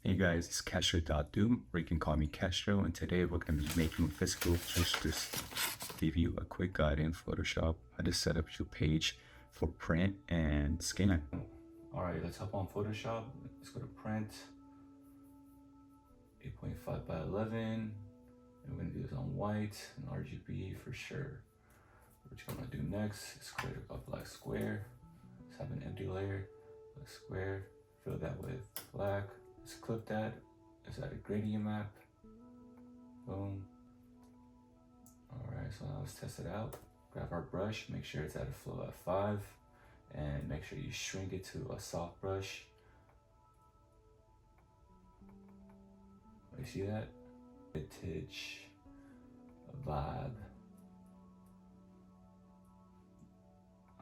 Hey guys, it's Castro.doom, or you can call me Castro, and today we're going to be making physical posters. Give you a quick guide in Photoshop how to set up your page for print and scan. Alright, let's hop on Photoshop. Let's go to print, 8.5 by 11, and we're going to do this on white and RGB for sure. What you're going to do next is create a black square. Let's have an empty layer, black square, fill that with black. Let's clip that. Let's add a gradient map. Boom. Alright, so now let's test it out. Grab our brush, make sure it's at a flow f5, and make sure you shrink it to a soft brush. You see that? Vintage vibe.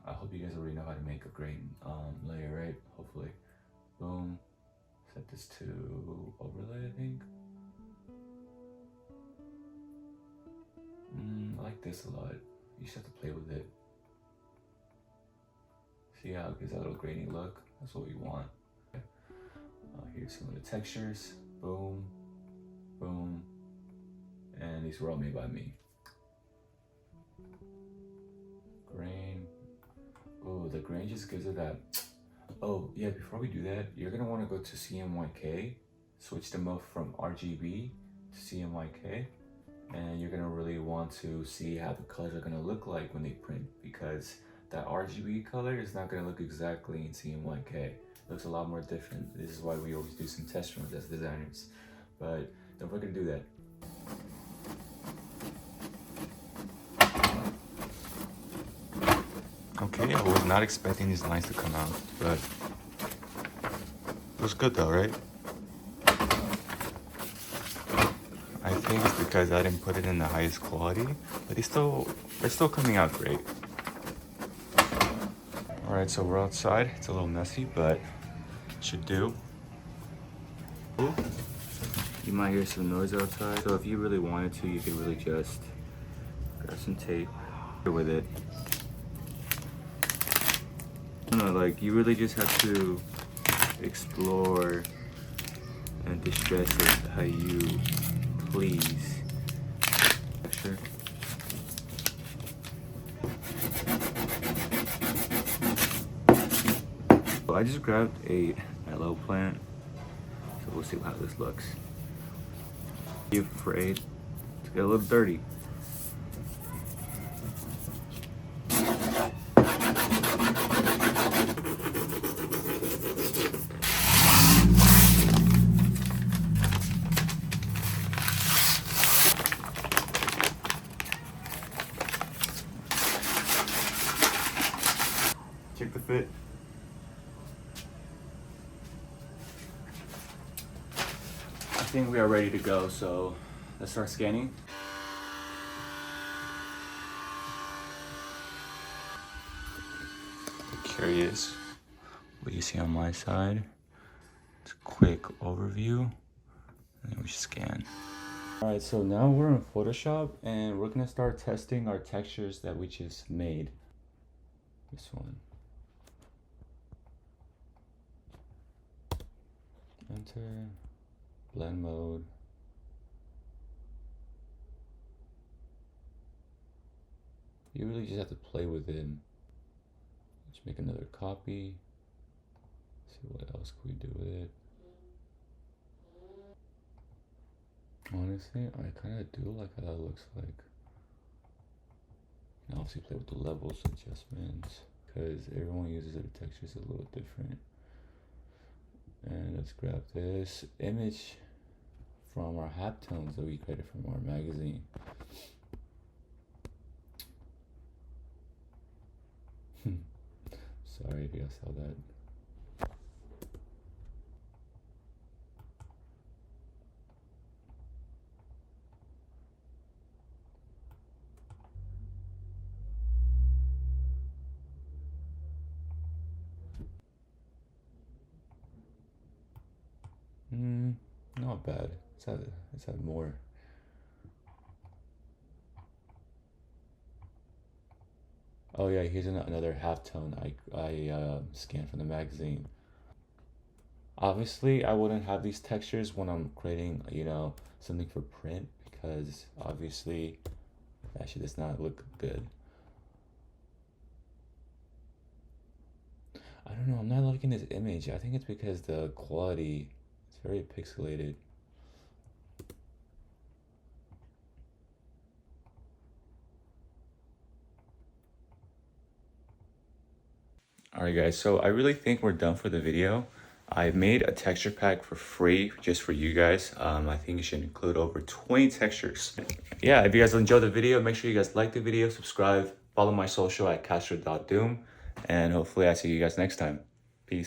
I hope you guys already know how to make a great layer, right? Hopefully. Boom. Set this to overlay, I think. I like this a lot. You just have to play with it. See how it gives that little grainy look? That's what we want. Here's some of the textures. Boom, boom. And these were all made by me. Grain. Oh, the grain just gives it that. Oh yeah, before we do that, you're gonna want to go to CMYK, switch the mode from RGB to CMYK, and you're gonna really want to see how the colors are gonna look like when they print, because that RGB color is not gonna look exactly in CMYK. It looks a lot more different. This is why we always do some test runs as designers, but don't forget to do that. Okay, I was not expecting these lines to come out, but it was good though, right? I think it's because I didn't put it in the highest quality, but they're still coming out great. Alright, so we're outside. It's a little messy, but it should do. Ooh. You might hear some noise outside, so if you really wanted to, you could really just grab some tape with it. No, like you really just have to explore and distress it how you please. Sure. So I just grabbed a aloe plant, so we'll see how this looks. Be afraid to get a little dirty. Check the fit. I think we are ready to go, so let's start scanning. Curious what you see on my side. It's a quick overview, and then we scan. Alright, so now we're in Photoshop, and we're gonna start testing our textures that we just made. This one. Enter, blend mode. You really just have to play with it. Let's make another copy. See what else can we do with it. Honestly, I kind of do like how that looks like. And obviously play with the levels adjustments, because everyone uses their textures a little different. And let's grab this image from our halftones that we created from our magazine. Sorry if you guys saw that. Not bad. Let's add more. Oh yeah, here's another halftone I scanned from the magazine. Obviously, I wouldn't have these textures when I'm creating, you know, something for print because obviously that shit does not look good. I don't know, I'm not liking this image. I think it's because the quality is very pixelated. Alright guys, so I really think we're done for the video. I made a texture pack for free just for you guys. I think it should include over 20 textures. Yeah, if you guys enjoyed the video, make sure you guys like the video, subscribe, follow my social at castro.doom, and hopefully I see you guys next time.